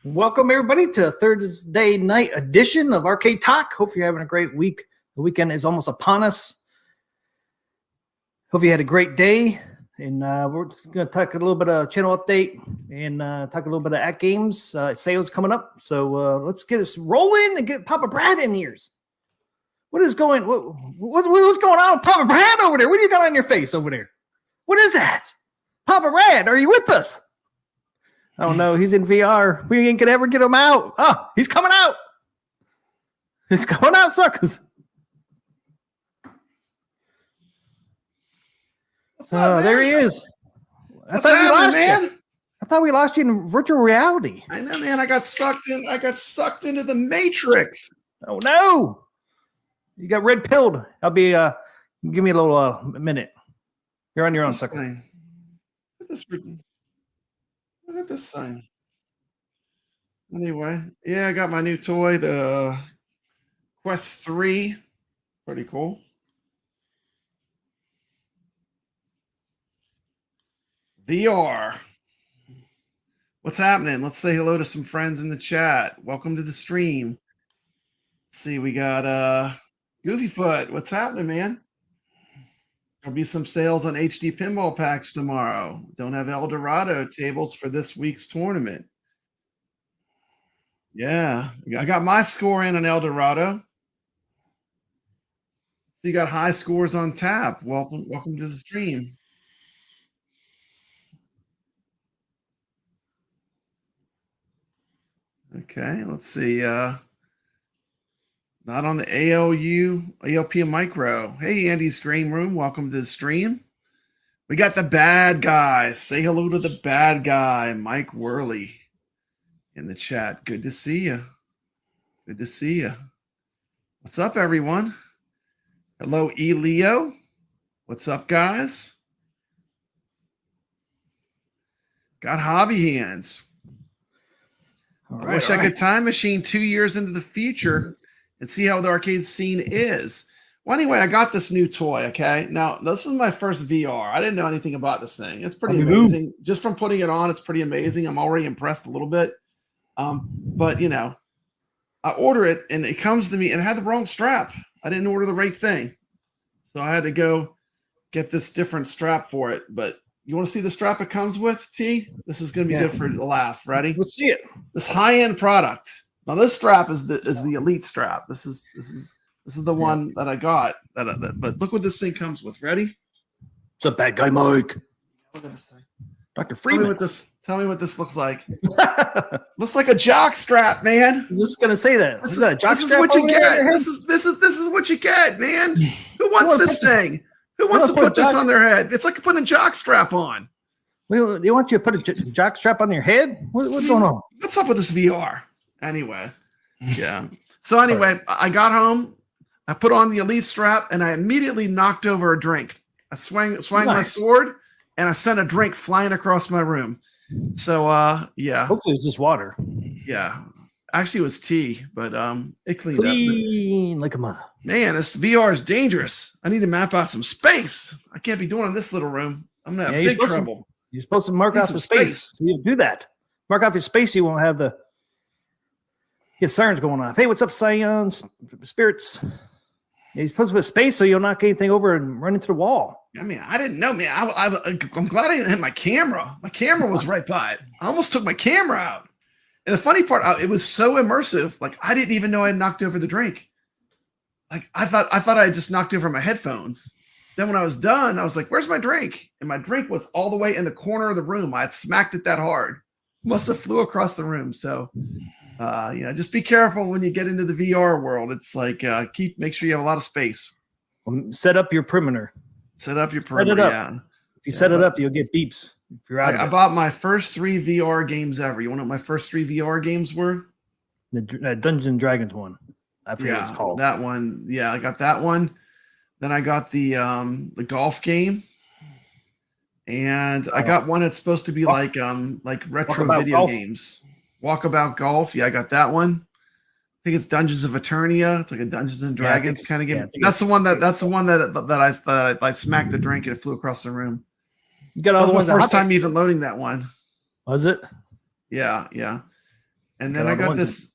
Welcome, everybody, to a Thursday night edition of Arcade Talk. Hope you're having a great week. The weekend is almost upon us. Hope you had a great day. And we're going to talk a little bit of channel update and talk a little bit of AtGames sales coming up. So let's get us rolling and get Papa Brad in here. What's going on with Papa Brad over there? What do you got on your face over there? What is that? Papa Brad, are you with us? Oh, no, he's in VR. We ain't gonna ever get him out. Oh, he's coming out. He's coming out, suckers. There he is. What's happening, man? I thought we lost you in virtual reality. I know, man. I got sucked into the Matrix. Oh, no. You got red pilled. I'll be, give me a little minute. You're on your own, sucker. Look at this thing. Anyway, yeah, I got my new toy, the Quest 3. Pretty cool. VR. What's happening? Let's say hello to some friends in the chat. Welcome to the stream. Let's see, we got Goofyfoot. What's happening, man? There'll be some sales on HD pinball packs tomorrow. Don't have El Dorado tables for this week's tournament. Yeah, I got my score in on El Dorado. So you got high scores on tap. Welcome to the stream. Okay, let's see. Not on the ALP Micro. Hey, Andy's Green Room. Welcome to the stream. We got the bad guy. Say hello to the bad guy, Mike Worley, in the chat. Good to see you. Good to see you. What's up, everyone? Hello, Leo. What's up, guys? Got hobby hands. I wish I could time machine 2 years into the future and see how the arcade scene is. Well, anyway, I got this new toy, okay? Now, this is my first VR. I didn't know anything about this thing. It's pretty amazing. Just from putting it on, it's pretty amazing. I'm already impressed a little bit. But, you know, I order it, and it comes to me, and it had the wrong strap. I didn't order the right thing. So I had to go get this different strap for it. But you want to see the strap it comes with, T? This is going to be good for a laugh. Ready? Let's see it. This high-end product. Now this strap is the elite strap. This is the one that I got. But look what this thing comes with. Ready? It's a bad guy, Mike. Look at this thing. Dr. Freeman. Tell me what this looks like. Looks like a jock strap, man. I'm just gonna say that. This is what you get. This is what you get, man. Who wants this thing? Who wants to put this on their head? It's like putting a jock strap on. You want you to put a jock strap on your head? What's going on? What's up with this VR? Anyway, yeah. So anyway, I got home, I put on the elite strap, and I immediately knocked over a drink. I swung my sword, and I sent a drink flying across my room. So yeah. Hopefully it's just water. Yeah. Actually, it was tea, but it cleaned up. Like a mother. Man, this VR is dangerous. I need to map out some space. I can't be doing it in this little room. I'm gonna have big trouble. You're supposed to mark out the space. So you do that. Mark off your space, you won't have the sirens going off. Hey, what's up, Scions, spirits? Yeah, you're supposed to put space so you'll knock anything over and run into the wall. I mean, I didn't know, man. I'm glad I didn't hit my camera. My camera was right by it. I almost took my camera out. And the funny part, it was so immersive. Like, I didn't even know I had knocked over the drink. Like, I thought I had just knocked over my headphones. Then when I was done, I was like, where's my drink? And my drink was all the way in the corner of the room. I had smacked it that hard. Must have flew across the room. So, just be careful when you get into the VR world. It's like, make sure you have a lot of space. Set up your perimeter. Yeah. If you set it up, you'll get beeps. If you're out I bought my first 3 VR games ever. You want to know what my first 3 VR games were? The Dungeons and Dragons one. I forget what it's called. That one. Yeah, I got that one. Then I got the golf game. And I got one that's supposed to be like retro video games. Walkabout Golf. Yeah, I got that one. I think it's Dungeons of Eternia. It's like a Dungeons and Dragons kind of game. That's the one that I smacked the drink and it flew across the room. You got all the ones. First time even loading that one. Was it? Yeah. And then I got this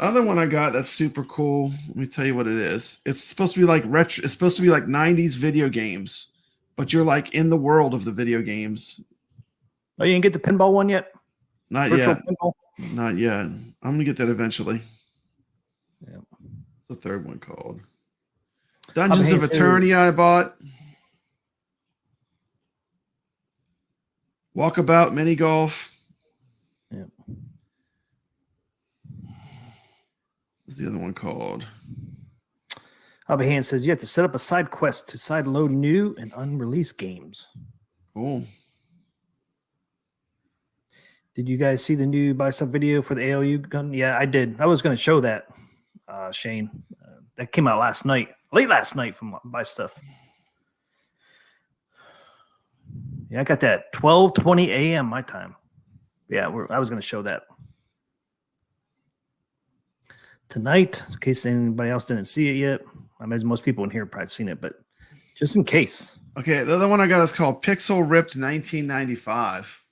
other one I got that's super cool. Let me tell you what it is. It's supposed to be like retro. It's supposed to be like 90s video games, but you're like in the world of the video games. Oh, you didn't get the pinball one yet? Not Virtual yet. pinball? Not yet. I'm gonna get that eventually. Yeah. What's the third one called? Dungeons of Eternity I bought. Walkabout Mini Golf. Yeah. What's the other one called? Hobby Hand says you have to set up a side quest to side load new and unreleased games. Cool. Did you guys see the new bicep video for the ALU gun? Yeah, I did. I was going to show that, Shane. That came out late last night from Buy Stuff. Yeah, I got that 12:20 a.m. my time. Yeah, I was going to show that tonight, in case anybody else didn't see it yet. I imagine most people in here have probably seen it, but just in case. Okay, the other one I got is called Pixel Ripped 1995.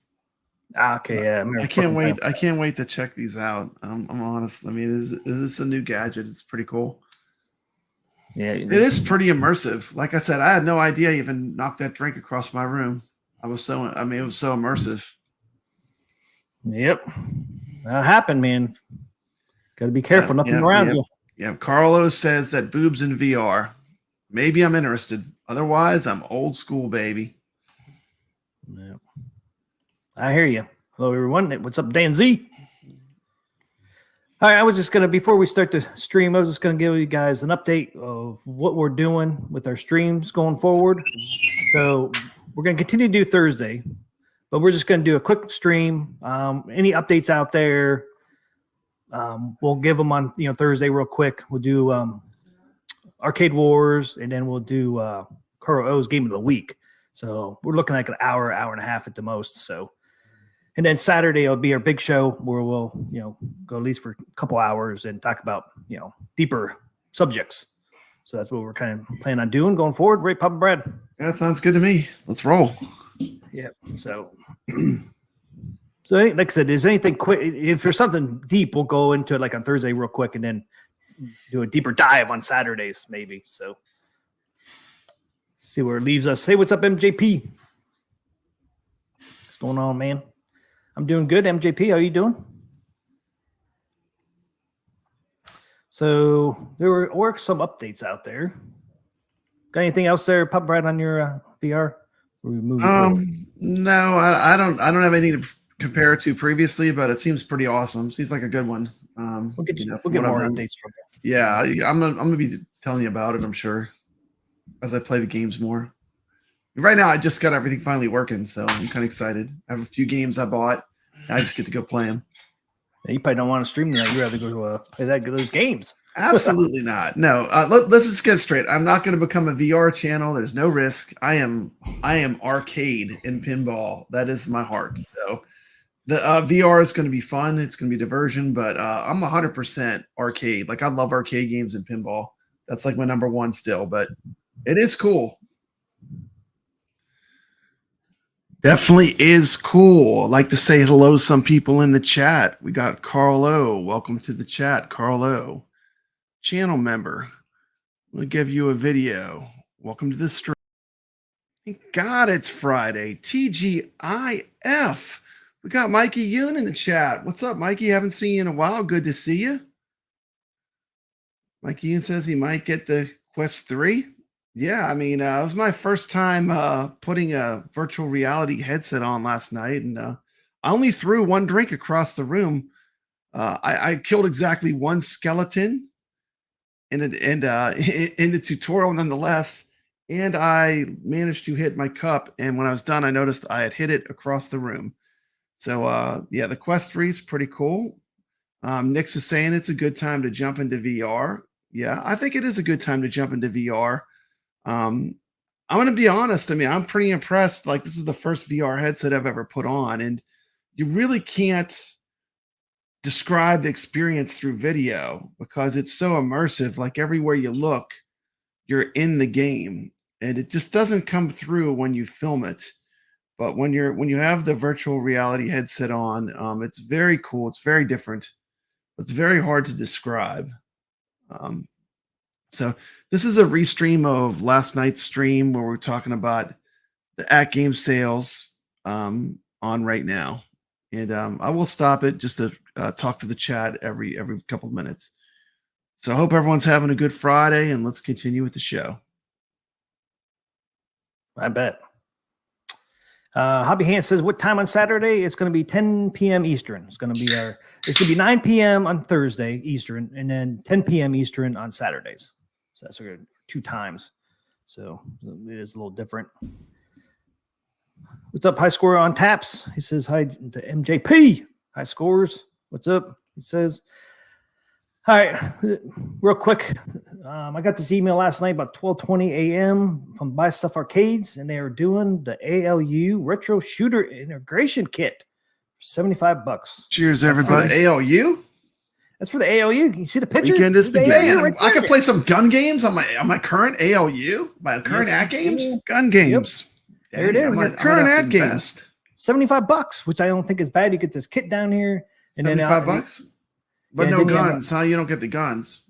Okay, yeah. I can't wait. I can't wait to check these out. I'm honest. I mean, is this a new gadget? It's pretty cool. Yeah, it is pretty immersive. Like I said, I had no idea I even knocked that drink across my room. It was so immersive. Yep. That happened, man. Got to be careful. Nothing around you. Yeah. Carlo says that boobs in VR. Maybe I'm interested. Otherwise, I'm old school, baby. Yeah. I hear you. Hello, everyone. What's up, Dan Z? All right, I was just going to, before we start the stream, I was just going to give you guys an update of what we're doing with our streams going forward. So we're going to continue to do Thursday, but we're just going to do a quick stream. Any updates out there, we'll give them on Thursday real quick. We'll do Arcade Wars, and then we'll do Carl O's Game of the Week. So we're looking like an hour and a half at the most. So, and then Saturday will be our big show where we'll go at least for a couple hours and talk about deeper subjects. So that's what we're kind of planning on doing going forward. Right, Papa Brad? Yeah, that sounds good to me. Let's roll. Yeah. So, like I said, is anything quick? If there's something deep, we'll go into it like on Thursday real quick, and then do a deeper dive on Saturdays maybe. So, see where it leaves us. Hey, what's up, MJP? What's going on, man? I'm doing good, MJP. How are you doing? So there were some updates out there. Got anything else there, Pop Brad, on your VR? No, I don't have anything to compare it to previously, but it seems pretty awesome. Seems like a good one. We'll get more updates from you. Yeah, I'm gonna be telling you about it, I'm sure, as I play the games more. Right now, I just got everything finally working, so I'm kind of excited. I have a few games I bought. I just get to go play them. Yeah, you probably don't want to stream tonight. You'd rather go play those games. Absolutely not. No, let's just get straight. I'm not going to become a VR channel. There's no risk. I am arcade and pinball. That is my heart. So the VR is going to be fun. It's going to be diversion, but I'm 100% arcade. Like I love arcade games and pinball. That's like my number one still, but it is cool. Definitely is cool. I'd like to say hello to some people in the chat. We got Carl O. Welcome to the chat, Carl O. Channel member. We'll give you a video. Welcome to the stream. Thank God it's Friday. TGIF. We got Mikey Yoon in the chat. What's up, Mikey? Haven't seen you in a while. Good to see you. Mikey Yoon says he might get the Quest 3. Yeah, I mean, it was my first time putting a virtual reality headset on last night, and I only threw one drink across the room. I killed exactly one skeleton in the tutorial, nonetheless, and I managed to hit my cup. And when I was done, I noticed I had hit it across the room. So, yeah, the Quest 3 is pretty cool. Nix is saying it's a good time to jump into VR. Yeah, I think it is a good time to jump into VR. I'm going to be honest. I mean, I'm pretty impressed. Like, this is the first VR headset I've ever put on, and you really can't describe the experience through video because it's so immersive. Like, everywhere you look, you're in the game, and it just doesn't come through when you film it. But when you have the virtual reality headset on, it's very cool. It's very different. It's very hard to describe. Um, so this is a restream of last night's stream where we're talking about the AtGames sales on right now, and I will stop it just to talk to the chat every couple of minutes. So I hope everyone's having a good Friday, and let's continue with the show. I bet. Hobby Hand says, what time on Saturday? It's going to be 10 p.m. Eastern. It's going to be 9 p.m. on Thursday Eastern, and then 10 p.m. Eastern on Saturdays. So that's 2 times. So it is a little different. What's up, High Score on Taps? He says hi to MJP. High Scores. What's up? He says, all right, real quick. I got this email last night about 12:20 a.m. from Buy Stuff Arcades, and they are doing the ALU Retro Shooter Integration Kit for $75. Cheers, everybody. ALU? That's for the ALU. You see the picture? Weekend is beginning. Right, I can play some gun games on my current ALU, my current AtGames gun games. Yep. There it is. Current AtGames. $75, which I don't think is bad. You get this kit down here, and $75, but no guns. Huh? You don't get the guns.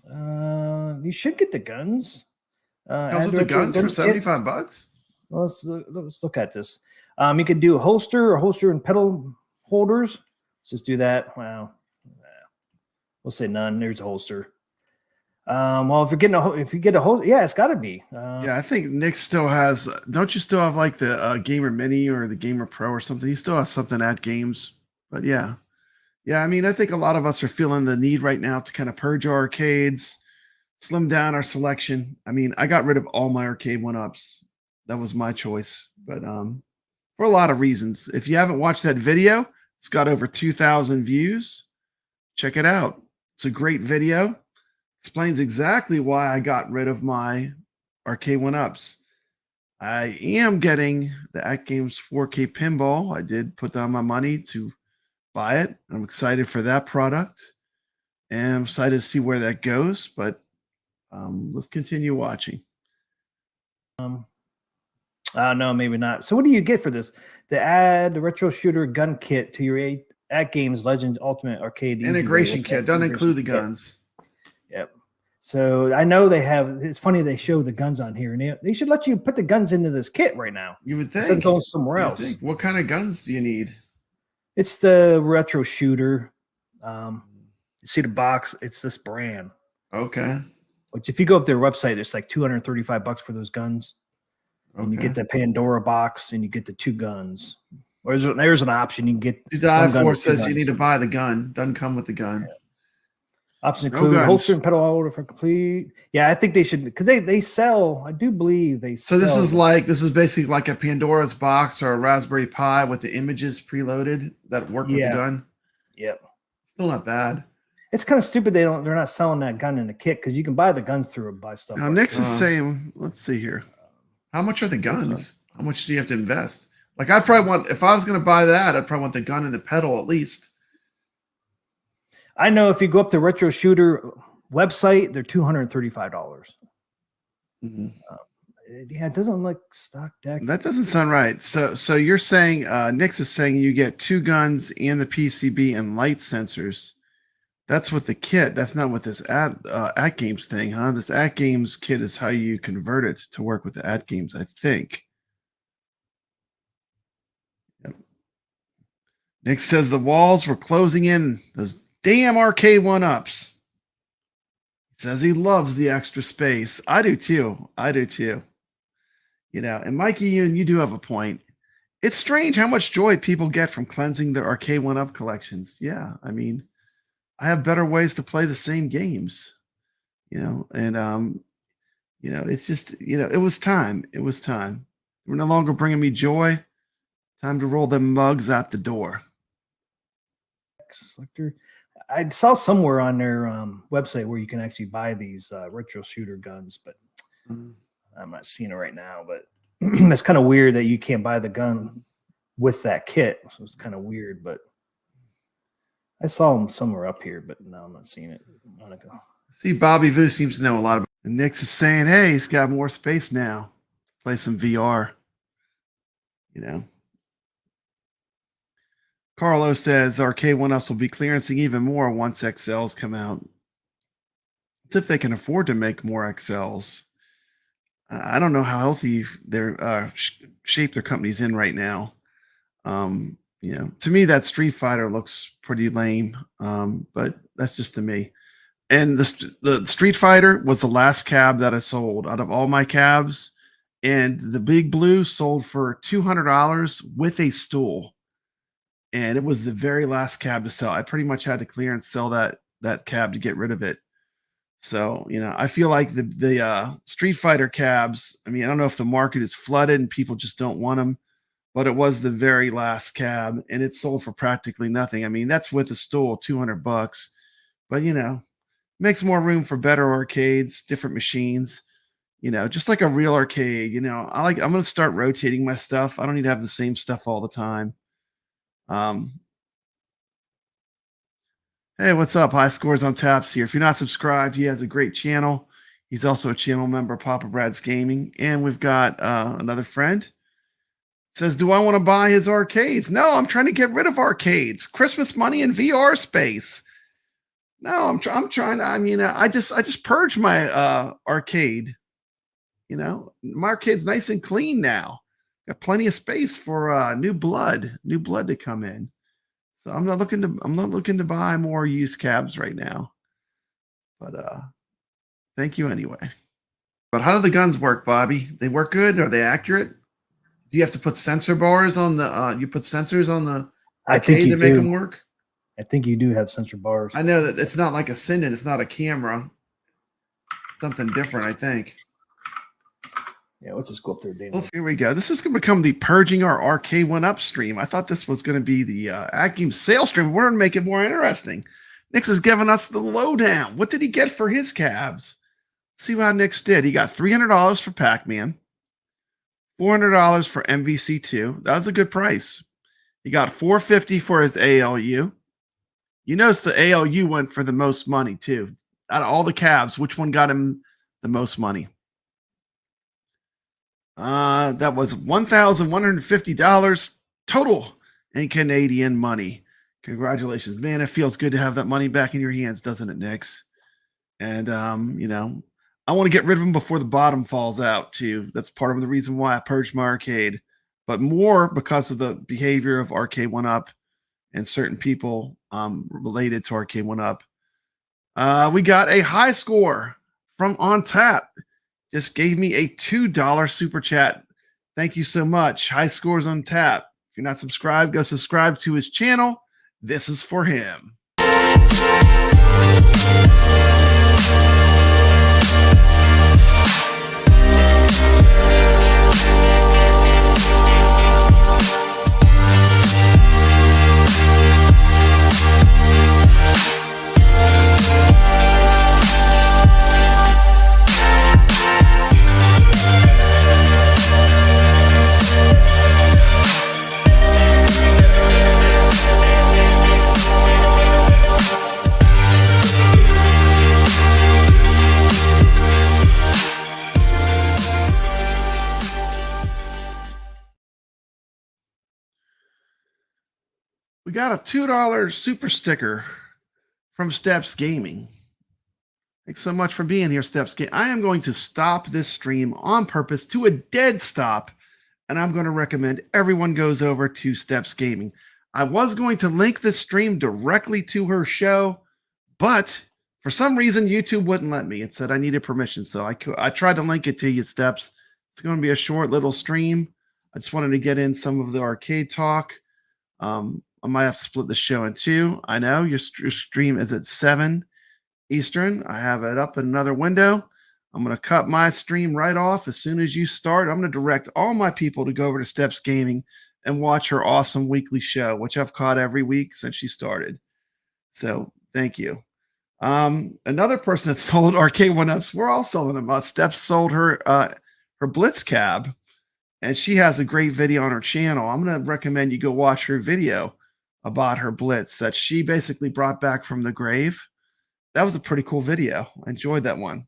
You should get the guns. Comes with the guns for $75. Well, let's look at this. You could do a holster and pedal holders. Let's just do that. Wow. We'll say none. There's a holster. Well, if you get a holster, yeah, it's got to be. Yeah, I think Nick still has. Don't you still have like the Gamer Mini or the Gamer Pro or something? He still has something AtGames. But yeah. I mean, I think a lot of us are feeling the need right now to kind of purge our arcades, slim down our selection. I mean, I got rid of all my arcade 1-ups. That was my choice, but for a lot of reasons. If you haven't watched that video, it's got over 2,000 views. Check it out. It's a great video. Explains exactly why I got rid of my arcade 1-ups. I am getting the AtGames 4K pinball. I did put down my money to buy it. I'm excited for that product, and I'm excited to see where that goes. But let's continue watching. No, maybe not. So, what do you get for this? To add the retro shooter gun kit to your AtGames Legend Ultimate Arcade integration kit. Doesn't include the guns. Yep. So I know they have. It's funny they show the guns on here, and they should let you put the guns into this kit right now. You would think. Instead of going somewhere else. What kind of guns do you need? It's the retro shooter. You see the box? It's this brand. Okay. Which, if you go up their website, it's like $235 for those guns. Okay. And you get the Pandora box, and you get the 2 guns. Or there's an option you can get. 2 says you need to buy the gun. Doesn't come with the gun. Yeah. Options include holster and pedal holder for complete. Yeah, I think they should, because they sell. I do believe they sell. So this is basically like a Pandora's box or a Raspberry Pi with the images preloaded that work with the gun. Yep. Still not bad. It's kind of stupid they're not selling that gun in the kit, because you can buy the guns through and buy stuff. Now Nick's is saying, let's see here. How much are the guns? How much do you have to invest? Like, I'd probably want, if I was going to buy that, I'd probably want the gun and the pedal at least. I know if you go up the Retro Shooter website, they're $235. Mm-hmm. Yeah, it doesn't look stock deck. That doesn't sound right. So you're saying Nix is saying you get 2 guns and the PCB and light sensors. That's with the kit. That's not with this AtGames thing, huh? This AtGames kit is how you convert it to work with the AtGames, I think. Yep. Nick says the walls were closing in. Those damn arcade 1-ups. He says he loves the extra space. I do too. You know, and Mikey, you do have a point. It's strange how much joy people get from cleansing their arcade 1-up collections. Yeah, I mean, I have better ways to play the same games, you know, and you know, it's just, you know, it was time. We're no longer bringing me joy. Time to roll them mugs out the door. Selector. I saw somewhere on their website where you can actually buy these retro shooter guns, but I'm not seeing it right now. But it's kind of weird that you can't buy the gun with that kit. So it's kind of weird, but I saw them somewhere up here, but no, I'm not seeing it. See, Bobby Vu seems to know a lot about it. And Nick's is saying, hey, he's got more space now. Play some VR. You know, Carlos says Arcade One Ups will be clearancing even more once XLs come out. It's if they can afford to make more XLs. I don't know how healthy their shape their company's in right now. To me, that Street Fighter looks pretty lame, but that's just to me. And the Street Fighter was the last cab that I sold out of all my cabs, and the Big Blue sold for $200 with a stool, and it was the very last cab to sell. I pretty much had to clear and sell that cab to get rid of it. So I feel like the Street Fighter cabs. I mean, I don't know if the market is flooded and people just don't want them, but it was the very last cab, and it sold for practically nothing. I mean, that's with a stool, $200, but makes more room for better arcades, different machines. Just like a real arcade. I'm going to start rotating my stuff. I don't need to have the same stuff all the time. Hey, what's up? High Scores on Taps here. If you're not subscribed, he has a great channel. He's also a channel member, Papa Brad's Gaming. And we've got another friend. Says, do I want to buy his arcades? No, I'm trying to get rid of arcades. Christmas money in VR space. No, I'm trying to. I mean, I just purged my arcade. My arcade's nice and clean now. Got plenty of space for new blood to come in. So I'm not looking to buy more used cabs right now. But thank you anyway. But how do the guns work, Bobby? They work good? Are they accurate? Do you have to put sensor bars on the you put sensors on the arcade to make them work? I think you do have sensor bars. I know that it's not like a Sindon, it's not a camera. Something different, I think. Yeah, let's just go up there, Dave. Here we go. This is going to become the Purging Our Arcade One Up stream. I thought this was going to be the AtGames sales stream. We're going to make it more interesting. Nix is giving us the lowdown. What did he get for his cabs? Let's see how Nix did. He got $300 for Pac-Man, $400 for MVC2. That was a good price. He got $450 for his ALU. You notice the ALU went for the most money too. Out of all the cabs, which one got him the most money? That was $1,150 total in Canadian money. Congratulations, man. It feels good to have that money back in your hands, doesn't it, Nix? And, I want to get rid of them before the bottom falls out too. That's part of the reason why I purged my arcade, but more because of the behavior of Arcade One Up and certain people related to Arcade One Up. We got a high score from On Tap. Just gave me a $2 super chat. Thank you so much. High Scores on Tap. If you're not subscribed, go subscribe to his channel. This is for him. We got a $2 super sticker from Steps Gaming. Thanks so much for being here, Steps Gaming. I am going to stop this stream on purpose to a dead stop, and I'm going to recommend everyone goes over to Steps Gaming. I was going to link this stream directly to her show, but for some reason, YouTube wouldn't let me. It said I needed permission, so I tried to link it to you, Steps. It's going to be a short little stream. I just wanted to get in some of the arcade talk. I might have to split the show in two. I know your stream is at 7 Eastern. I have it up in another window. I'm going to cut my stream right off as soon as you start. I'm going to direct all my people to go over to Steps Gaming and watch her awesome weekly show, which I've caught every week since she started. So thank you. Another person that sold Arcade One Ups, we're all selling them. Steps sold her Blitz cab, and she has a great video on her channel. I'm going to recommend you go watch her video about her Blitz that she basically brought back from the grave. That was a pretty cool video. I enjoyed that one.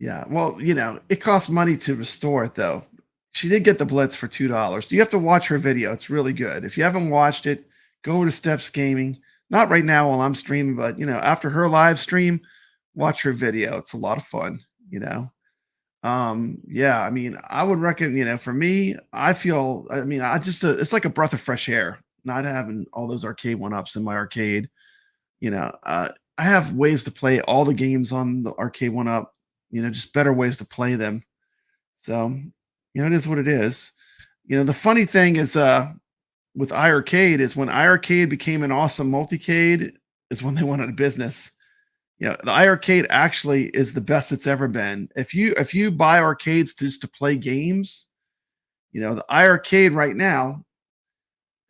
Yeah. Well, it costs money to restore it though. She did get the Blitz for $2. You have to watch her video. It's really good. If you haven't watched it, go over to Steps Gaming. Not right now while I'm streaming, but after her live stream, watch her video. It's a lot of fun, Yeah, I mean, I would recommend, for me, I just it's like a breath of fresh air not having all those arcade one-ups in my arcade. I have ways to play all the games on the arcade one-up, just better ways to play them. So, it is what it is. The funny thing is with iArcade is when iArcade became an awesome multicade is when they went out of business. The iArcade actually is the best it's ever been. If you buy arcades just to play games, the iArcade right now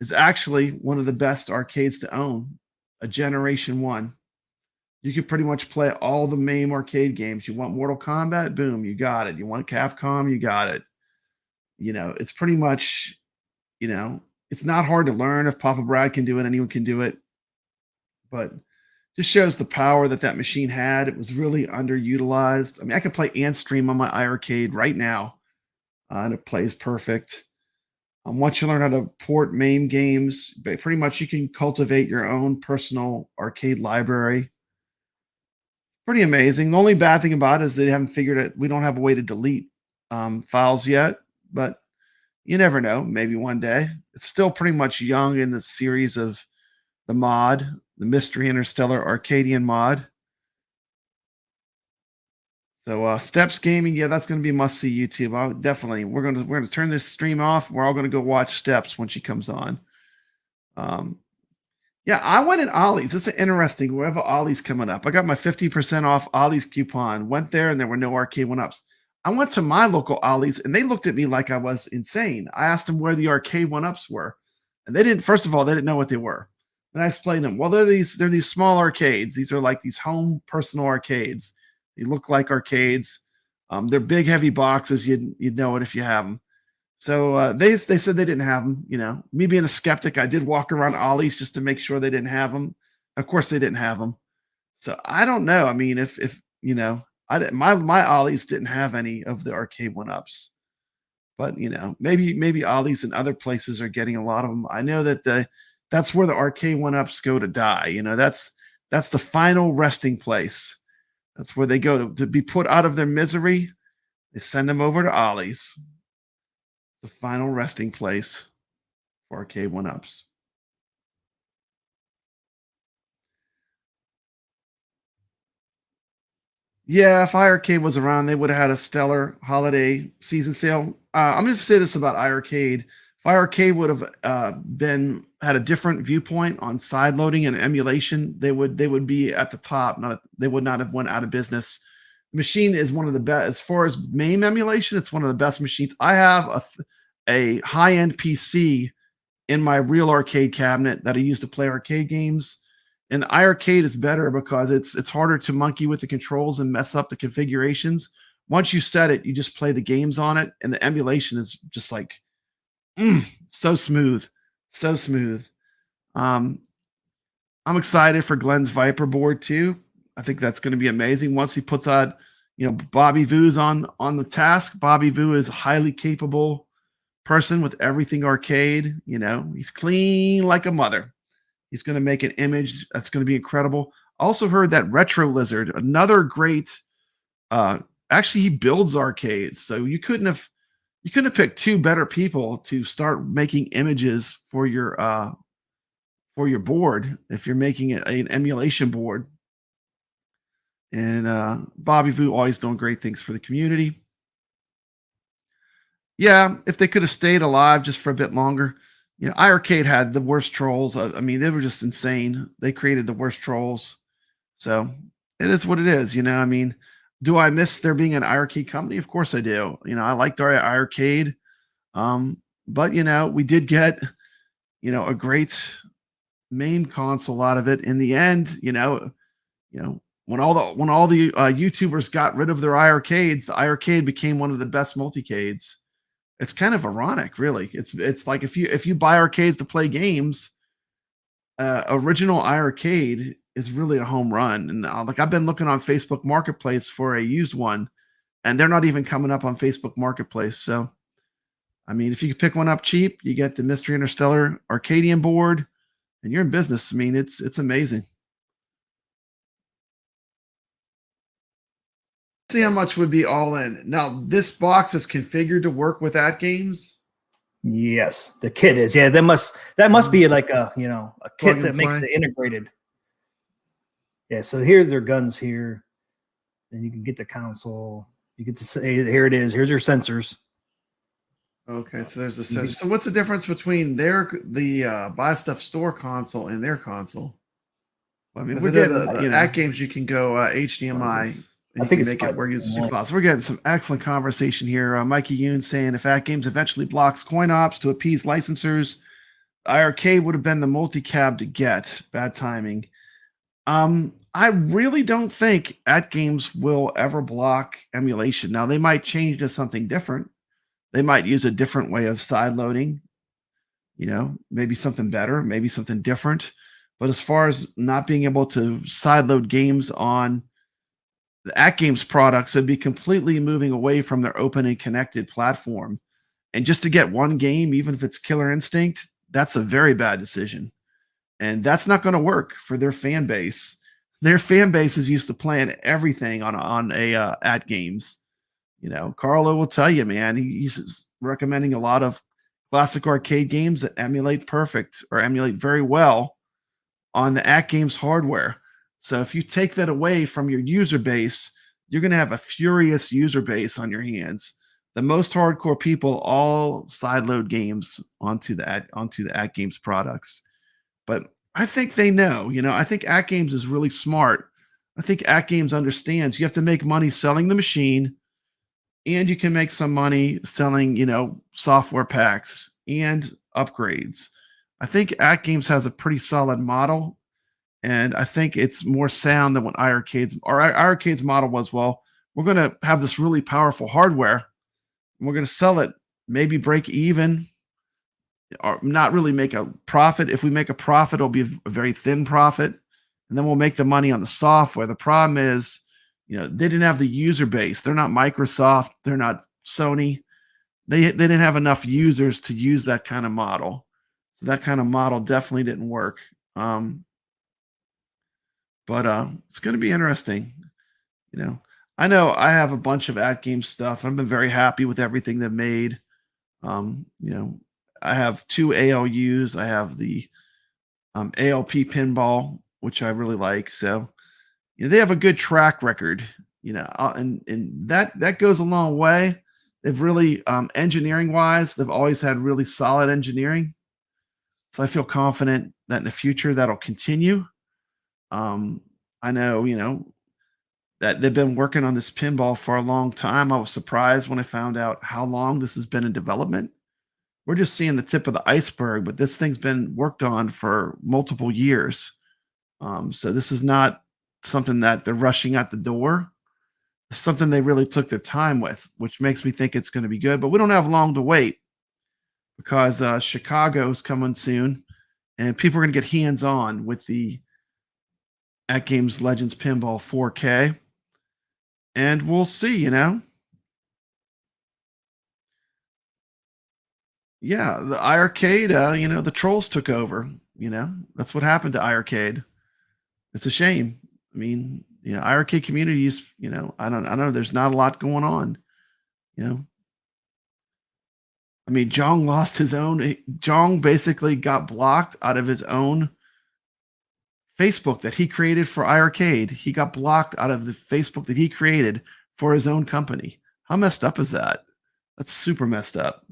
is actually one of the best arcades to own, a Generation 1. You could pretty much play all the main arcade games. You want Mortal Kombat? Boom, you got it. You want Capcom? You got it. It's pretty much, it's not hard to learn. If Papa Brad can do it, anyone can do it. But just shows the power that machine had. It was really underutilized. I mean, I could play Ant Stream on my iArcade right now, and it plays perfect. Once you learn how to port MAME games, pretty much you can cultivate your own personal arcade library. Pretty amazing. The only bad thing about it is they haven't figured it. We don't have a way to delete files yet, but you never know. Maybe one day. It's still pretty much young in the series of the mod, the Mystery Interstellar Arcadian mod. So Steps Gaming, yeah, that's going to be must see YouTube. We're going to turn this stream off. We're all going to go watch Steps when she comes on. Yeah, I went in Ollie's. This is interesting. We have Ollie's coming up. I got my 50% off Ollie's coupon. Went there and there were no arcade one-ups. I went to my local Ollie's and they looked at me like I was insane. I asked them where the arcade one-ups were. And they didn't, first of all, they didn't know what they were. And I explained them. Well, they're these small arcades. These are like these home personal arcades. They look like arcades. They're big, heavy boxes. You'd know it if you have them. So they said they didn't have them. Me being a skeptic, I did walk around Ollie's just to make sure they didn't have them. Of course, they didn't have them. So I don't know. I mean, if my Ollie's didn't have any of the arcade one-ups, but maybe Ollie's and other places are getting a lot of them. I know that that's where the arcade one-ups go to die. That's the final resting place. That's where they go to be put out of their misery. They send them over to Ollie's. The final resting place for arcade one-ups. Yeah, if iArcade was around, they would have had a stellar holiday season sale. I'm going to say this about iArcade. If iArcade would have had a different viewpoint on side loading and emulation, they would be at the top. They would not have went out of business. The machine is one of the best as far as MAME emulation. It's one of the best machines. I have a high-end PC in my real arcade cabinet that I use to play arcade games. And the iArcade is better because it's harder to monkey with the controls and mess up the configurations. Once you set it, you just play the games on it, and the emulation is just like so smooth, so smooth. I'm excited for Glenn's Viper board too. I think that's going to be amazing once he puts out, Bobby Vu's on the task. Bobby Vu is a highly capable person with everything arcade. He's clean like a mother. He's going to make an image that's going to be incredible. I also heard that Retro Lizard, another great, actually he builds arcades. So you couldn't have picked two better people to start making images for your board if you're making an emulation board. And Bobby Vu always doing great things for the community. Yeah, if they could have stayed alive just for a bit longer. iArcade had the worst trolls. I mean, they were just insane. They created the worst trolls. So it is what it is. I mean, do I miss there being an iArcade company? Of course I do. I liked our iArcade. But we did get, a great MAME console out of it. In the end, when all the YouTubers got rid of their iArcades, the iArcade became one of the best multicades. It's kind of ironic, really. It's like if you buy arcades to play games, original iArcade is really a home run. And like I've been looking on Facebook Marketplace for a used one. and they're not even coming up on Facebook Marketplace. So, I mean, if you could pick one up cheap, you get the Mystery Interstellar Arcadian board, and you're in business. I mean, it's amazing. See how much would be all in. Now, this box is configured to work with AtGames. Yes, the kit is. Yeah, that must be like a a kit that makes it integrated. Yeah, so here's their guns here, and you can get the console. You get to say, here it is. Here's your sensors. Okay, so there's the sensor. So what's the difference between the Buy Stuff Store console and their console? Well, I mean, we're getting the AtGames. You can go HDMI. And I think make it where users can file. So we're getting some excellent conversation here. Mikey Yoon saying if AtGames eventually blocks coin ops to appease licensors, iArcade would have been the multi-cab to get. Bad timing. I really don't think AtGames will ever block emulation. Now they might change to something different. They might use a different way of side loading. Maybe something better, maybe something different. But as far as not being able to sideload games on the AtGames products, would be completely moving away from their open and connected platform. And just to get one game, even if it's Killer Instinct, that's a very bad decision. And that's not going to work for their fan base. Their fan base is used to playing everything on a AtGames. Carlo will tell you, man, he's recommending a lot of classic arcade games that emulate perfect or emulate very well on the AtGames hardware. So if you take that away from your user base, you're going to have a furious user base on your hands. The most hardcore people all sideload games onto the AtGames products. But I think they know. I think AtGames is really smart. I think AtGames understands you have to make money selling the machine, and you can make some money selling, software packs and upgrades. I think AtGames has a pretty solid model. And I think it's more sound than what iArcade's model was. Well, we're going to have this really powerful hardware, and we're going to sell it, maybe break even, or not really make a profit. If we make a profit, it'll be a very thin profit, and then we'll make the money on the software. The problem is, they didn't have the user base. They're not Microsoft. They're not Sony. They didn't have enough users to use that kind of model. So that kind of model definitely didn't work. But it's going to be interesting. I know I have a bunch of AtGames stuff. I've been very happy with everything they've made. I have 2 ALUs. I have the ALP pinball, which I really like. So they have a good track record. And that goes a long way. They've really engineering wise, they've always had really solid engineering. So I feel confident that in the future that'll continue. I know, that they've been working on this pinball for a long time. I was surprised when I found out how long this has been in development. We're just seeing the tip of the iceberg, but this thing's been worked on for multiple years. So this is not something that they're rushing out the door. It's something they really took their time with, which makes me think it's going to be good. But we don't have long to wait because Chicago's coming soon, and people are going to get hands-on with the AtGames Legends Pinball 4K. And we'll see, Yeah, the iArcade, the trolls took over, That's what happened to iArcade. It's a shame. I mean, iArcade communities, I don't know, there's not a lot going on, I mean, Jong basically got blocked out of his own Facebook that he created for iArcade. He got blocked out of the Facebook that he created for his own company. How messed up is that? That's super messed up.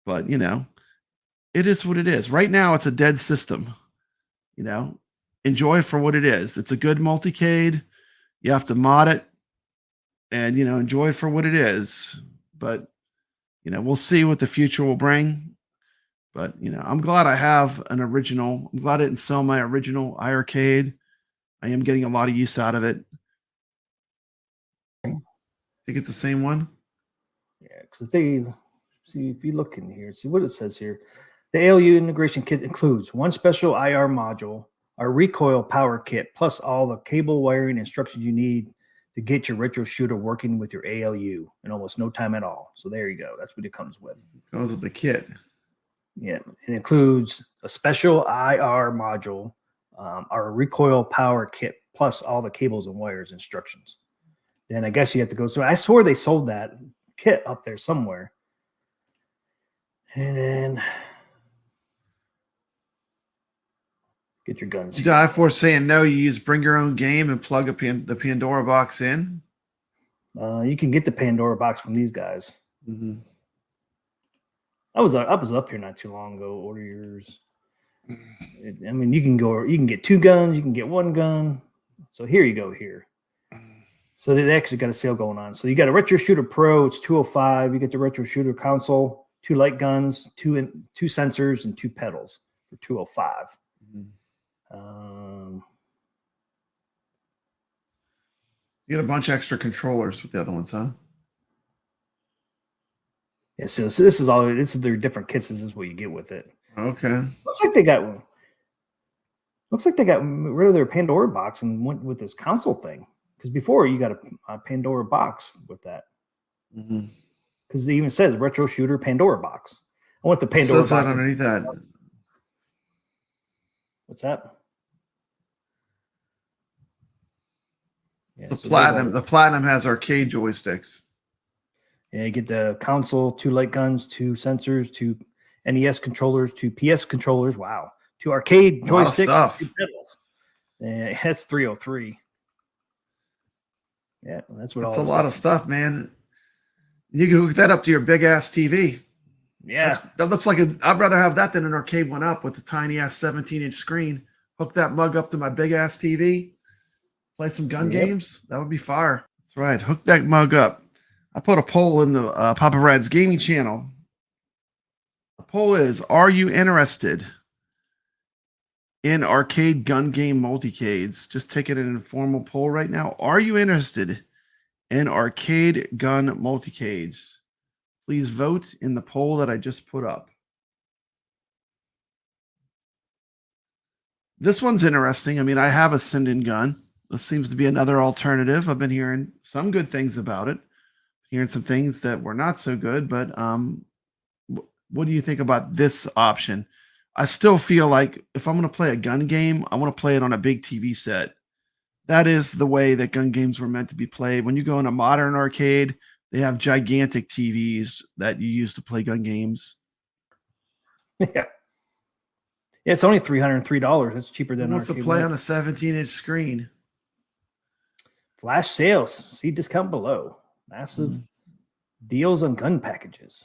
But, it is what it is. Right now, it's a dead system. Enjoy it for what it is. It's a good multicade. You have to mod it and, enjoy it for what it is. But, we'll see what the future will bring. But, I'm glad I have an original. I'm glad I didn't sell my original iArcade. I am getting a lot of use out of it. I think it's the same one. Yeah, because if you look in here, see what it says here. The ALU integration kit includes one special IR module, a recoil power kit, plus all the cable wiring instructions you need to get your retro shooter working with your ALU in almost no time at all. So there you go. That's what it comes with. Goes with the kit. Yeah, it includes a special IR module, our recoil power kit, plus all the cables and wires instructions. Then I guess you have to go through. I swore they sold that kit up there somewhere. And then get your guns. You die for saying no. You use bring your own game and plug the Pandora box in. You can get the Pandora box from these guys. Mm-hmm. I was up here not too long ago. Order yours. I mean, you can get 2 guns, you can get 1 gun. So here you go here. So they actually got a sale going on. So you got a Retro Shooter Pro, it's $205. You get the Retro Shooter console, 2 light guns, 2 sensors, and 2 pedals for $205. Mm-hmm. You get a bunch of extra controllers with the other ones, huh? Yeah, so this is their different kits. This is what you get with it. Okay. Looks like they got rid of their Pandora box and went with this console thing. Because before you got a Pandora box with that. Because it even says Retro Shooter Pandora box. I want the Pandora box. Says that underneath that. What's that? Yeah, the Platinum. The Platinum has arcade joysticks. Yeah, you get the console, 2 light guns, 2 sensors, 2 NES controllers, 2 PS controllers. Wow. 2 arcade joysticks, 2 pedals. Yeah, that's $303. Yeah, that's what. That's a lot of stuff, man. You can hook that up to your big ass TV. Yeah, that looks like I'd rather have that than an arcade one up with a tiny ass 17-inch screen. Hook that mug up to my big ass TV. Play some gun games. That would be fire. That's right. Hook that mug up. I put a poll in the Papa Brad's gaming channel. The poll is: are you interested in arcade gun game multicades? Just taking an informal poll right now. Are you interested in arcade gun multicades? Please vote in the poll that I just put up. This one's interesting. I mean, I have a Sinden gun. This seems to be another alternative. I've been hearing some good things about it. Hearing some things that were not so good, but what do you think about this option? I still feel like if I'm going to play a gun game, I want to play it on a big TV set. That is the way that gun games were meant to be played. When you go in a modern arcade, they have gigantic TVs that you use to play gun games. Yeah. It's only $303. It's cheaper than wants to play on a 17-inch screen. Flash sales. See discount below. Massive deals on gun packages.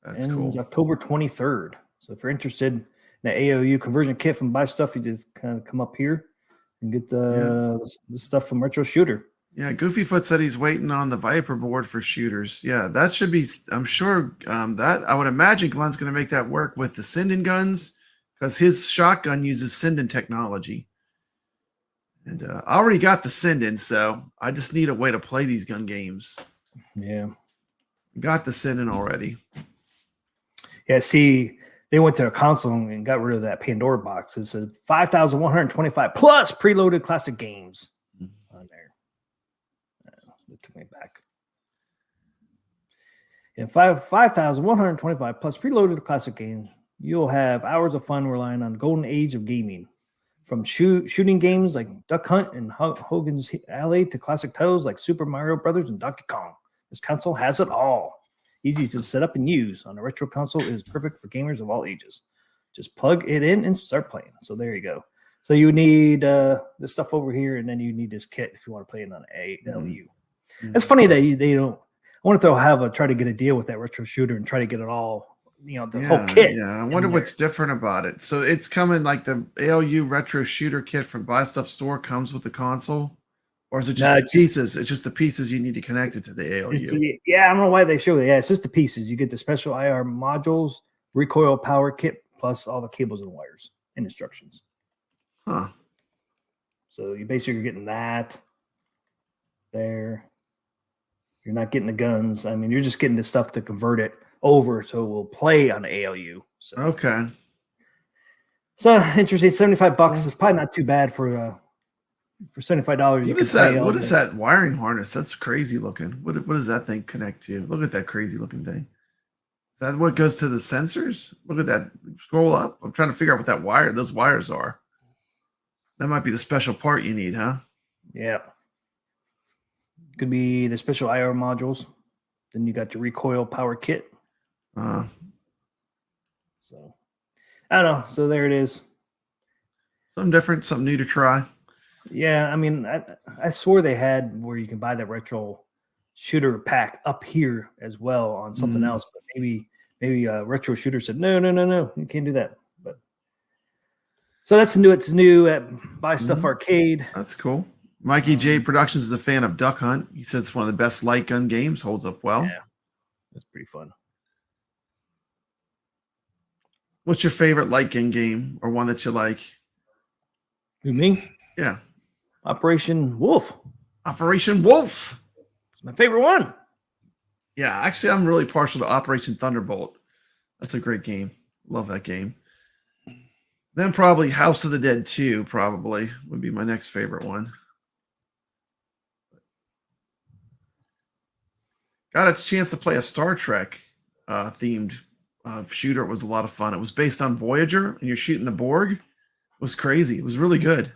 That's cool. October 23rd. So if you're interested in the AOU conversion kit from Buy Stuff, you just kind of come up here and get the stuff from Retro Shooter. Yeah, Goofyfoot said he's waiting on the Viper board for shooters. Yeah, that should be, I'm sure that I would imagine Glenn's going to make that work with the Sinden guns because his shotgun uses Sinden technology. And I already got the Sinden, so I just need a way to play these gun games. Yeah. Got the Sinden already. Yeah, see, they went to a console and got rid of that Pandora box. It said 5,125 plus preloaded classic games on there. It took me back. And 5,125 plus preloaded classic games. You'll have hours of fun relying on the golden age of gaming. From shooting games like Duck Hunt and Hogan's Alley to classic titles like Super Mario Brothers and Donkey Kong. This console has it all. Easy to set up and use on a retro console. It is perfect for gamers of all ages. Just plug it in and start playing. So there you go. So you need this stuff over here, and then you need this kit if you want to play it on ALU. It's funny that they don't. I wonder if they'll try to get a deal with that Retro Shooter and try to get it all. The whole kit. Yeah, I wonder what's different about it. So it's coming like the ALU Retro Shooter kit from Buy Stuff Store comes with the console, or is it just the pieces? It's just the pieces you need to connect it to the ALU. I don't know why they show it. Yeah, it's just the pieces. You get the special IR modules, recoil power kit, plus all the cables and wires and instructions. Huh. So you basically are getting that there. You're not getting the guns. I mean, you're just getting the stuff to convert it over so it will play on the ALU. So. Okay. So interesting. $75 is probably not too bad for For $75, you What can is that? play all What is the- that wiring harness? That's crazy looking. What does that thing connect to? Look at that crazy looking thing. Is that what goes to the sensors? Look at that. Scroll up. I'm trying to figure out what those wires are. That might be the special part you need, huh? Yeah. Could be the special IR modules. Then you got your recoil power kit. So I don't know. So there it is. Something different, something new to try. Yeah, I mean, I swore they had where you can buy that retro shooter pack up here as well on something else, but maybe retro shooter said no, you can't do that. But so that's new. It's new at Buy Stuff Arcade. That's cool. Mikey J Productions is a fan of Duck Hunt. He said it's one of the best light gun games. Holds up well. Yeah, that's pretty fun. What's your favorite light gun game or one that you like? Who, me? Yeah. Operation Wolf. Operation Wolf. It's my favorite one. Yeah, actually, I'm really partial to Operation Thunderbolt. That's a great game. Love that game. Then probably House of the Dead 2 probably would be my next favorite one. Got a chance to play a Star Trek themed shooter. It was a lot of fun. It was based on Voyager, and you're shooting the Borg. It was crazy. It was really good.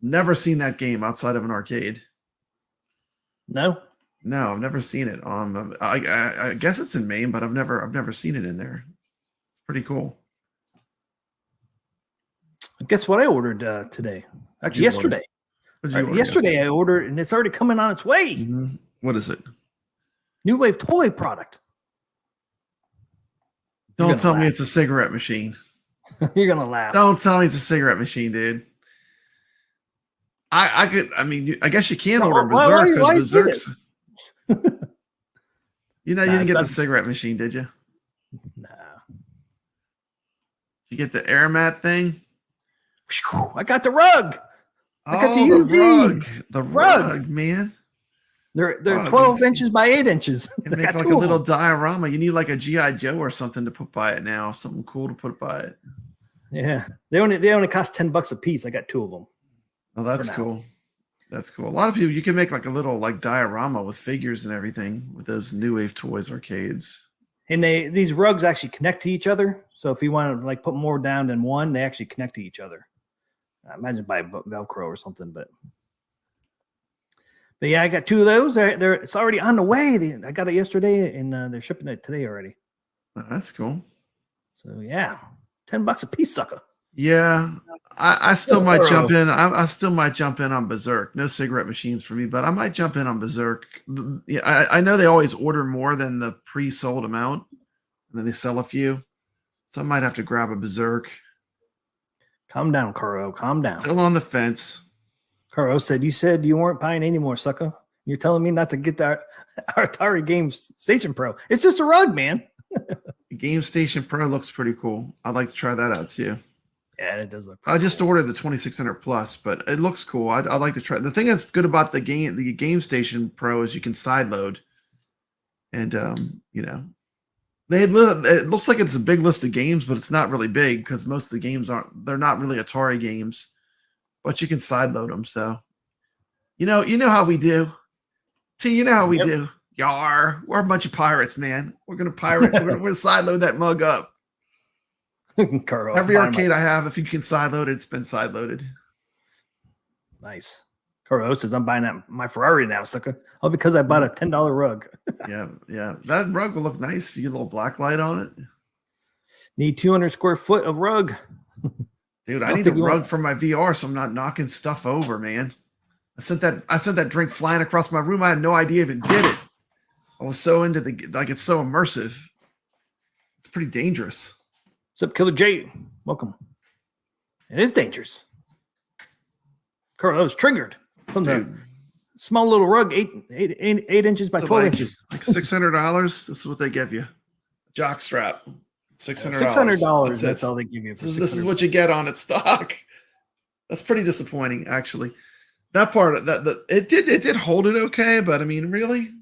Never seen that game outside of an arcade. No, I've never seen it. I guess it's in Maine, but I've never seen it in there. It's pretty cool. guess what I ordered today? Actually, yesterday. Yesterday I ordered, and it's already coming on its way. Mm-hmm. What is it? New Wave toy product. Don't tell me it's a cigarette machine. You're gonna laugh. Don't tell me it's a cigarette machine, dude. I guess you can order Berserk because Berserk's. You didn't get the cigarette machine, did you? Nah. You get the air mat thing? I got the rug. I got the UV. The rug, man. They're 12 inches by 8 inches. You make like a little diorama. You need like a G.I. Joe or something to put by it now. Something cool to put by it. Yeah. They only cost $10 a piece. I got 2 of them. Oh, that's cool. That's cool. A lot of people, you can make like a little like diorama with figures and everything with those New Wave Toys arcades. And these rugs actually connect to each other. So if you want to like put more down than one, they actually connect to each other. I imagine by Velcro or something, but yeah, I got 2 of those. It's already on the way. I got it yesterday, and they're shipping it today already. Oh, that's cool. So yeah, $10 a piece, sucker. Yeah, I still might jump in. I still might jump in on Berserk. No cigarette machines for me, but I might jump in on Berserk. Yeah, I know they always order more than the pre-sold amount, and then they sell a few. So I might have to grab a Berserk. Calm down, Kuro. Calm down. Still on the fence. Kuro said, "You said you weren't buying anymore, sucker. You're telling me not to get our Atari Games Station Pro. It's just a rug, man." The Game Station Pro looks pretty cool. I'd like to try that out too. Yeah, it does look. I just ordered the 2600 Plus, but it looks cool. I'd like to try. The thing that's good about the Game Station Pro is you can side load, and it looks like it's a big list of games, but it's not really big because most of the games they're not really Atari games, but you can side load them. So, you know how we do. You know how we do. Yar, we're a bunch of pirates, man. We're gonna pirate. we're gonna side load that mug up. Kuro, every arcade I have, if you can side load it, it's been side loaded. Nice. Kuro says, "I'm buying my Ferrari now, sucker. Oh, because I bought a $10 rug." Yeah. That rug will look nice if you get a little black light on it. Need 200 square foot of rug. Dude, I need a rug for my VR so I'm not knocking stuff over, man. I sent that drink flying across my room. I had no idea if it did it. I was so into it's so immersive. It's pretty dangerous. What's up, Killer J? Welcome. It is dangerous. Kuro was triggered from the small little rug, 8 inches by 12 inches. Like $600. This is what they give you. Jock strap. $600. $600. That's all they give you. This is what you get on its stock. That's pretty disappointing, actually. That part it did hold it okay, but I mean, really,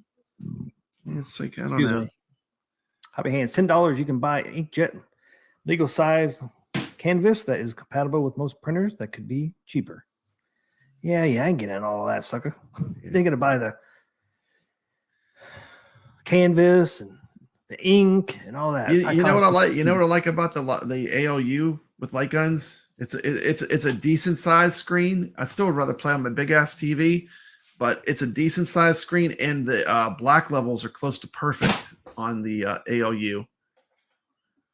it's like I don't know. Happy Hands, $10. You can buy inkjet legal size canvas that is compatible with most printers. That could be cheaper. Yeah, I ain't getting all of that, sucker. Yeah. They're gonna buy the canvas and the ink and all that. You know what I like? You know what I like about the ALU with light guns? It's a decent sized screen. I still would rather play on my big ass TV, but it's a decent sized screen, and the black levels are close to perfect on the ALU.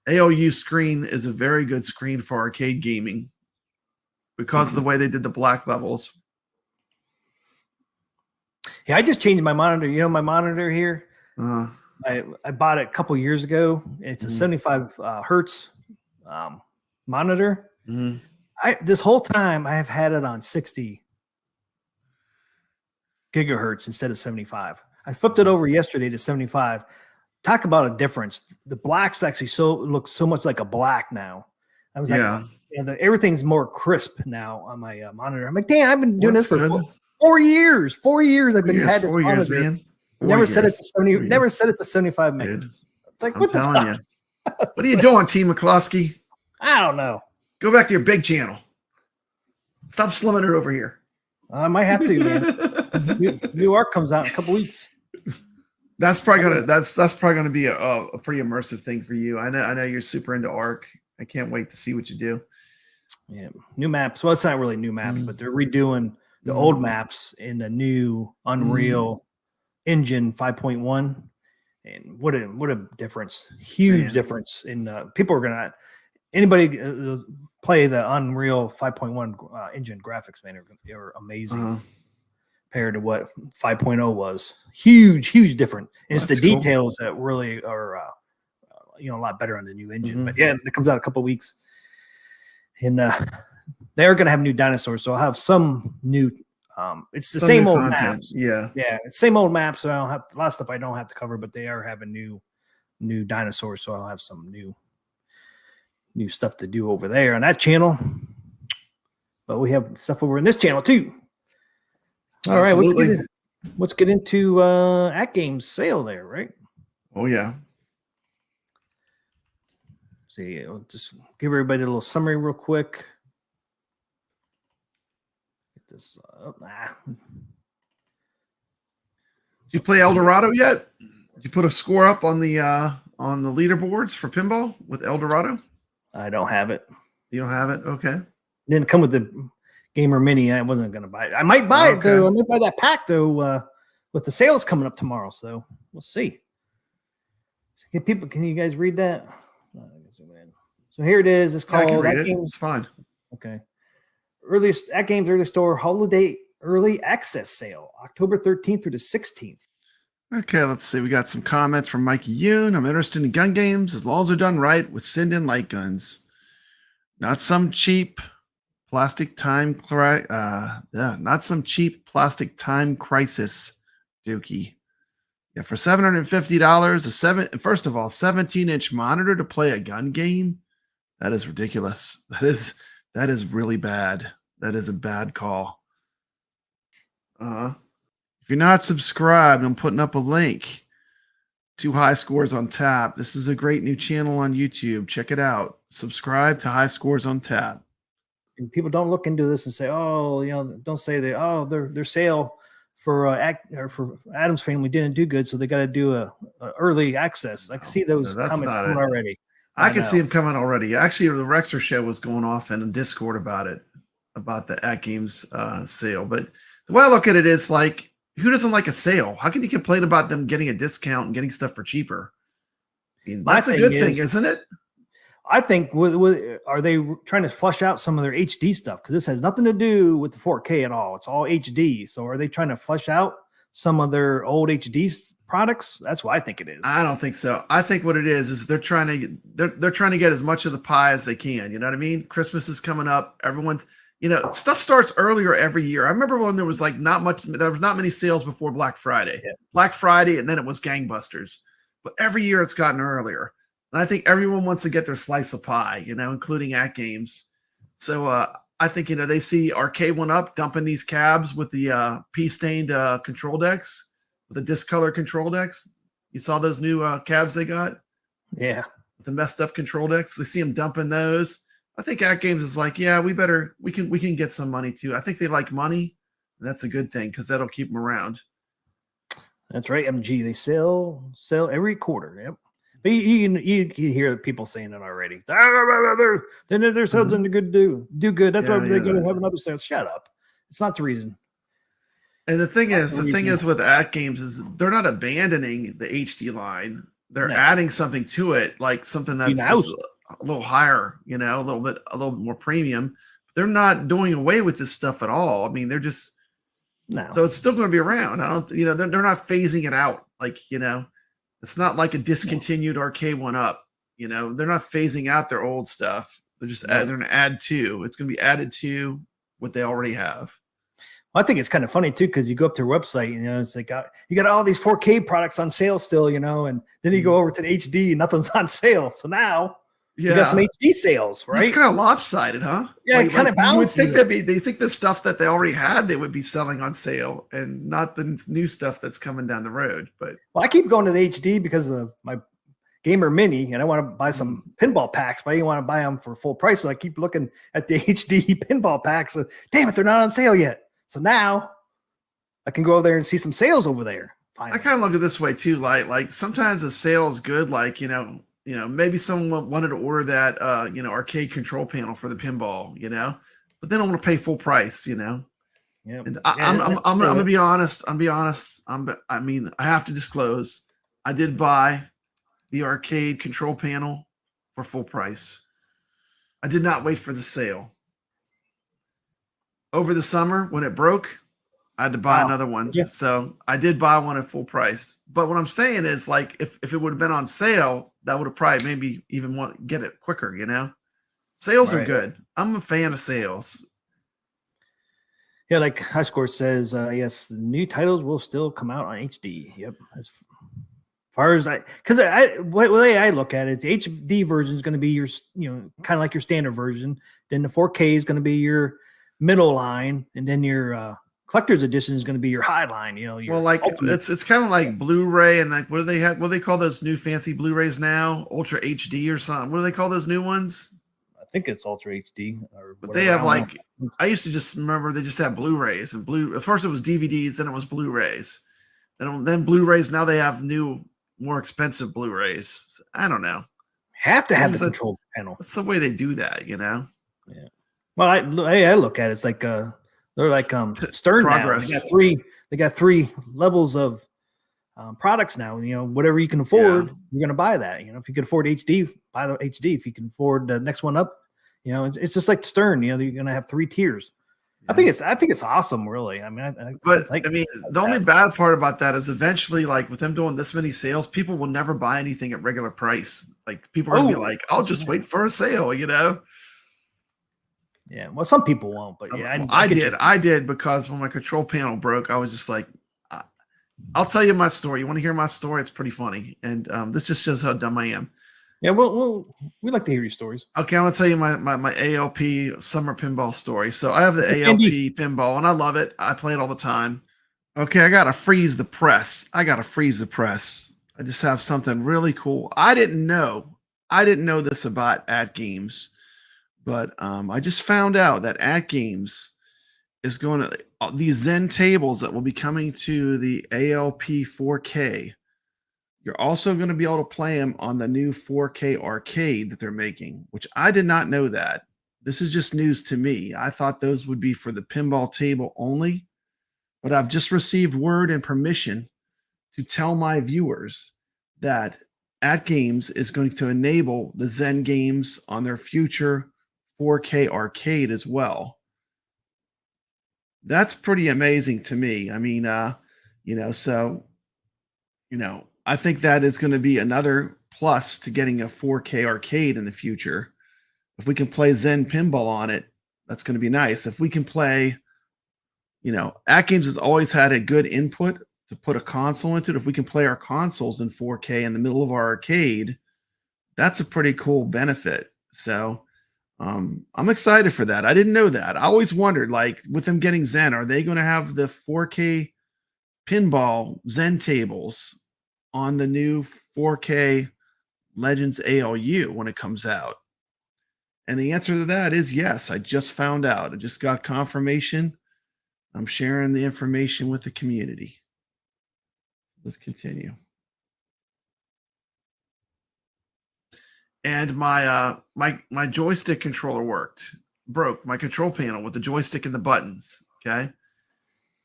ALU screen is a very good screen for arcade gaming because of the way they did the black levels. Yeah, I just changed my monitor. You know, my monitor here. I bought it a couple years ago. It's a 75 hertz monitor. This whole time I have had it on 60 gigahertz instead of 75. I flipped it over yesterday to 75. Talk about a difference. The black's actually looks so much like a black now. I was like, everything's more crisp now on my monitor. I'm like, damn, I've been doing this for 4 years. 4 years I've been had this monitor. Man. Never set it to 70. Never set it to 75 megahertz. It's like, what the fuck? What are you doing, T. McCloskey? I don't know. Go back to your big channel. Stop slumming it over here. I might have to, man. New Arc comes out in a couple weeks. That's probably gonna be a pretty immersive thing for you. I know you're super into Arc. I can't wait to see what you do. Yeah, new maps. Well, it's not really new maps, but they're redoing the old maps in the new Unreal Engine 5.1. And what a difference! Huge difference in people are gonna anybody play the Unreal 5.1 engine graphics, man. They're amazing. Compared to what 5.0 was. Huge difference. And it's the details that really are a lot better on the new engine. But yeah, it comes out a couple weeks. And they're gonna have new dinosaurs, so I'll have some new it's the same old maps. Yeah, it's same old maps. So I don't have a lot of stuff I don't have to cover, but they are having new dinosaurs, so I'll have some new stuff to do over there on that channel. But we have stuff over in this channel too. All right, let's get into AtGames sale there, right? Oh yeah. See, I'll just give everybody a little summary real quick. Get this Did you play El Dorado yet? Did you put a score up on the leaderboards for pinball with El Dorado? I don't have it. You don't have it? Okay. It didn't come with the Gamer Mini. I wasn't going to buy it. I might buy it though. I might buy that pack though. With the sales coming up tomorrow, so we'll see. Can you guys read that? So here it is. It's called AtGames. It's fine. Okay. AtGames Early Store Holiday Early Access Sale, October 13th through the 16th. Okay, let's see. We got some comments from Mikey Yoon. I'm interested in gun games as long as they're done right with send-in light guns. Not some cheap plastic time crisis dookie. Yeah, for $750, first of all, 17-inch monitor to play a gun game. That is ridiculous. That is really bad. That is a bad call. If you're not subscribed, I'm putting up a link to High Scores on Tap. This is a great new channel on YouTube. Check it out. Subscribe to High Scores on Tap. And people don't look into this and say, "Oh, don't say their sale for Adam's Family didn't do good, so they got to do a early access." I can see those comments coming already. I can see them coming already. Actually, the Rexer show was going off in Discord about it, about the AtGames sale. But the way I look at it is like, who doesn't like a sale? How can you complain about them getting a discount and getting stuff for cheaper? I mean, that's a good thing, isn't it? I think are they trying to flush out some of their HD stuff? Because this has nothing to do with the 4K at all. It's all HD. So are they trying to flush out some of their old HD products? That's what I think it is. I don't think so. I think what it is they're trying to get as much of the pie as they can. You know what I mean? Christmas is coming up. Everyone's, stuff starts earlier every year. I remember when there was not many sales before Black Friday. Yeah. Black Friday, and then it was gangbusters. But every year it's gotten earlier. And I think everyone wants to get their slice of pie, including AtGames. So I think, they see Arcade One Up dumping these cabs with the pea-stained control decks, with the discolor control decks. You saw those new cabs they got? Yeah. The messed up control decks. They see them dumping those. I think AtGames is like, yeah, we can get some money too. I think they like money. And that's a good thing because that'll keep them around. That's right, MG. They sell every quarter. Yep. But you hear people saying it already. Their sales are good do good. That's why they're going to have another sales. Shut up. It's not the reason. And the thing is with AtGames is they're not abandoning the HD line. They're adding something to it, like something that's just a little higher, a little bit more premium. They're not doing away with this stuff at all. I mean, they're just so it's still going to be around. I don't, they're not phasing it out. Like, it's not like a discontinued arcade one up. They're not phasing out their old stuff. They're just they're going to add to. It's going to be added to what they already have. Well, I think it's kind of funny too because you go up to their website, it's like you got all these 4K products on sale still, and then you go over to the HD and nothing's on sale. So now you got some HD sales, right? It's kind of lopsided, huh? Yeah, it kind of balances. You would think they think the stuff that they already had they would be selling on sale, and not the new stuff that's coming down the road. But I keep going to the HD because of my Gamer Mini, and I want to buy some pinball packs, but I didn't want to buy them for full price. So I keep looking at the HD pinball packs. Damn it, they're not on sale yet. So now I can go over there and see some sales over there. Finally. I kind of look at it this way too. Like sometimes the sale is good. Like, maybe someone wanted to order that, arcade control panel for the pinball, but they don't want to pay full price, Yeah. And I'm going to be honest. I have to disclose. I did buy the arcade control panel for full price. I did not wait for the sale. Over the summer when it broke, I had to buy another one. Yeah. So I did buy one at full price. But what I'm saying is, like, if it would have been on sale, that would have probably maybe even get it quicker, Sales are good. I'm a fan of sales. Yeah, like High Score says, yes, the new titles will still come out on HD. Yep. As far as because the way I look at it, the HD version is going to be your, kind of like your standard version. Then the 4K is going to be your middle line, and then your collector's edition is going to be your high line. It's kind of like Blu-ray, and like what do they have? What do they call those new fancy Blu-rays now? Ultra HD or something? What do they call those new ones? I think it's Ultra HD. But they have I used to just remember they just had Blu-rays and at first it was DVDs, then it was Blu-rays, and then Blu-rays. Now they have new, more expensive Blu-rays. I don't know. Have to have the control panel. That's the way they do that, Yeah. Well, I look at it. It's like they're like Stern progress. Now. They got three levels of products now. Whatever you can afford, you're going to buy that. If you can afford HD, buy the HD. If you can afford the next one up, it's just like Stern. You're going to have 3 tiers. Yeah. I think it's awesome, really. I mean, the only bad part about that is eventually, like with them doing this many sales, people will never buy anything at regular price. Like people are going to be like, "I'll just wait for a sale," Yeah, well, some people won't, but yeah, I did because when my control panel broke, I was just like, I'll tell you my story. You want to hear my story? It's pretty funny, and this just shows how dumb I am. Yeah, well, we like to hear your stories. Okay, I'm gonna tell you my ALP summer pinball story. So I have the ALP pinball, and I love it. I play it all the time. Okay, I gotta freeze the press. I just have something really cool. I didn't know this about AtGames. But I just found out that AtGames is going to these Zen tables that will be coming to the ALP 4K. You're also going to be able to play them on the new 4K arcade that they're making, which I did not know that. This is just news to me. I thought those would be for the pinball table only, but I've just received word and permission to tell my viewers that AtGames is going to enable the Zen games on their future 4K arcade as well. That's pretty amazing to me. I mean, I think that is going to be another plus to getting a 4K arcade in the future. If we can play Zen pinball on it, that's going to be nice. If we can play, AtGames has always had a good input to put a console into it. If we can play our consoles in 4K in the middle of our arcade, that's a pretty cool benefit. So I'm excited for that. I didn't know that. I always wondered, like, with them getting Zen, are they going to have the 4K pinball Zen tables on the new 4K Legends ALU when it comes out? And the answer to that is yes. I just found out. I just got confirmation. I'm sharing the information with the community. Let's continue. And my joystick controller broke my control panel with the joystick and the buttons. Okay.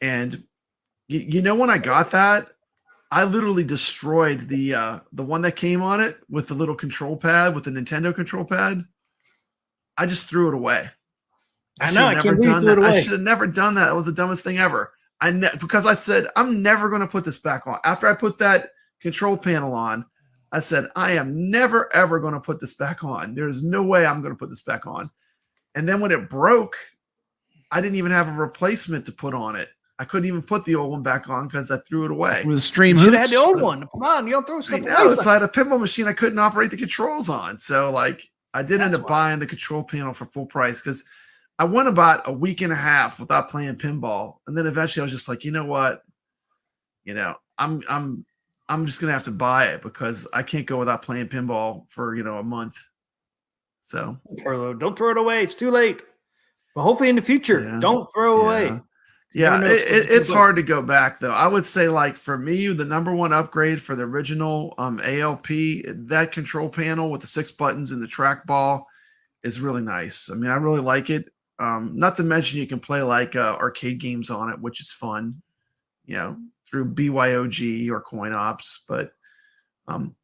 And you know, when I got that, I literally destroyed the one that came on it with the little control pad, with the Nintendo control pad. I just threw it away. I know. I can't believe you threw it away. I should have never done that. That was the dumbest thing ever. Because I said, I'm never going to put this back on. After I put that control panel on, I said, I am never, ever going to put this back on. There's no way I'm going to put this back on. And then when it broke, I didn't even have a replacement to put on it. I couldn't even put the old one back on because I threw it away. With the stream you should have had the old one. Come on, you don't throw stuff away. So I had a pinball machine I couldn't operate the controls on. So like I did end up buying the control panel for full price because I went about a week and a half without playing pinball. And then eventually I was just like, you know what? You know, I'm just gonna have to buy it because I can't go without playing pinball for, you know, a month. So don't throw it away. It's too late. But hopefully in the future, don't throw away. Yeah, it's hard to go back though. I would say, like, for me, the number one upgrade for the original ALP, that control panel with the 6 buttons and the trackball is really nice. I mean, I really like it. Not to mention you can play like arcade games on it, which is fun, you know, through BYOG or Coin Ops. But I'm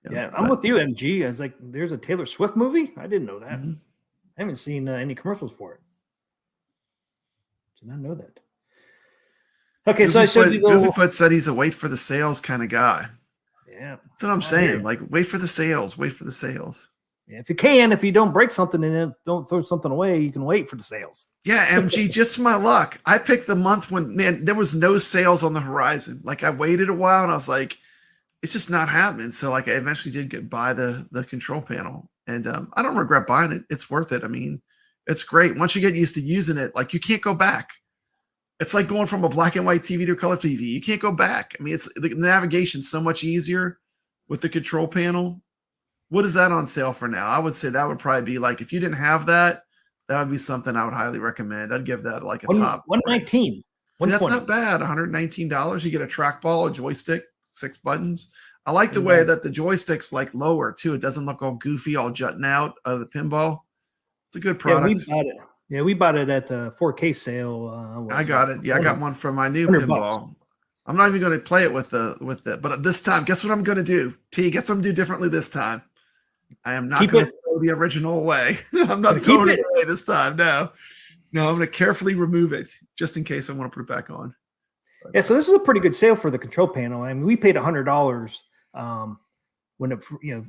with you, MG. I was like, there's a Taylor Swift movie. I didn't know that. I haven't seen any commercials for it. Did not know that. Okay, so I showed you. Goofyfoot said he's a wait for the sales kind of guy. Yeah, that's what I'm saying. Like, wait for the sales. Wait for the sales. Yeah, if you don't break something and then don't throw something away, you can wait for the sales. Yeah, MG, just my luck. I picked the month when, man, there was no sales on the horizon. Like, I waited a while and I was like, it's just not happening. So like, I eventually did buy the control panel, and I don't regret buying it. It's worth it. I mean, it's great. Once you get used to using it, like, you can't go back. It's like going from a black and white TV to a color TV. You can't go back. I mean, it's the navigation's so much easier with the control panel. What is that on sale for now? I would say that would probably be like, if you didn't have that, that would be something I would highly recommend. I'd give that like a top. 119. That's not bad. $119. You get a trackball, a joystick, 6 buttons. I like the way that the joystick's like lower too. It doesn't look all goofy, all jutting out of the pinball. It's a good product. We bought it at the 4K sale. I got it. Yeah, I got one for my new pinball. I'm not even going to play it with it. But this time, guess what I'm going to do? Guess what I'm going to do differently this time? I am not going to throw the original away. I'm not throwing it away this time. No, I'm going to carefully remove it just in case I want to put it back on. Yeah, so this is a pretty good sale for the control panel. I mean, we paid $100 when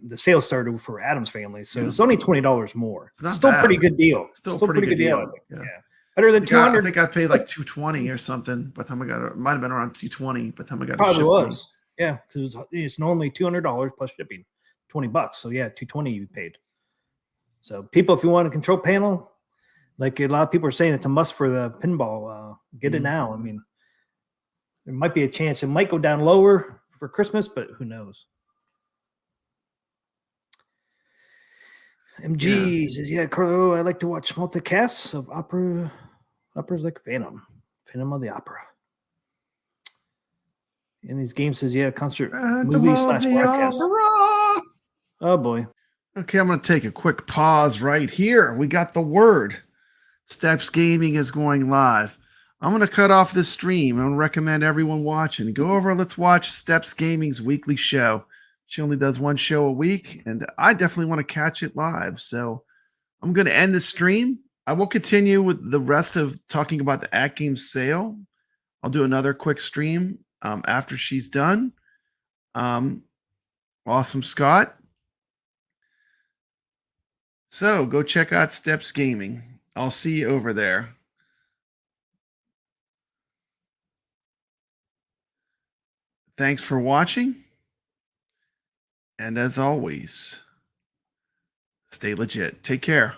the sale started for Adam's family, so it's only $20 more. It's still a pretty good deal. Still a pretty good deal. I think. Yeah. Better than $200. I think I paid like $220 or something by the time I got it. It might have been around $220 by the time I got it. Probably was. Yeah, because it's normally $200 plus shipping, $20. So yeah, $220 you paid. So people, if you want a control panel, like a lot of people are saying, it's a must for the pinball. Get it now. I mean, there might be a chance it might go down lower for Christmas, but who knows? MG says, Carlo, I like to watch multicasts of operas like Phantom of the Opera. And these games says, concert movie/broadcast. Oh boy. Okay, I'm going to take a quick pause right here. We got the word. Steps Gaming is going live. I'm going to cut off this stream. I'm going to recommend everyone watching. Go over, let's watch Steps Gaming's weekly show. She only does 1 show a week, and I definitely want to catch it live. So I'm going to end the stream. I will continue with the rest of talking about the AtGames sale. I'll do another quick stream after she's done. Awesome, Scott. So go check out Steps Gaming. I'll see you over there. Thanks for watching. And as always, stay legit. Take care.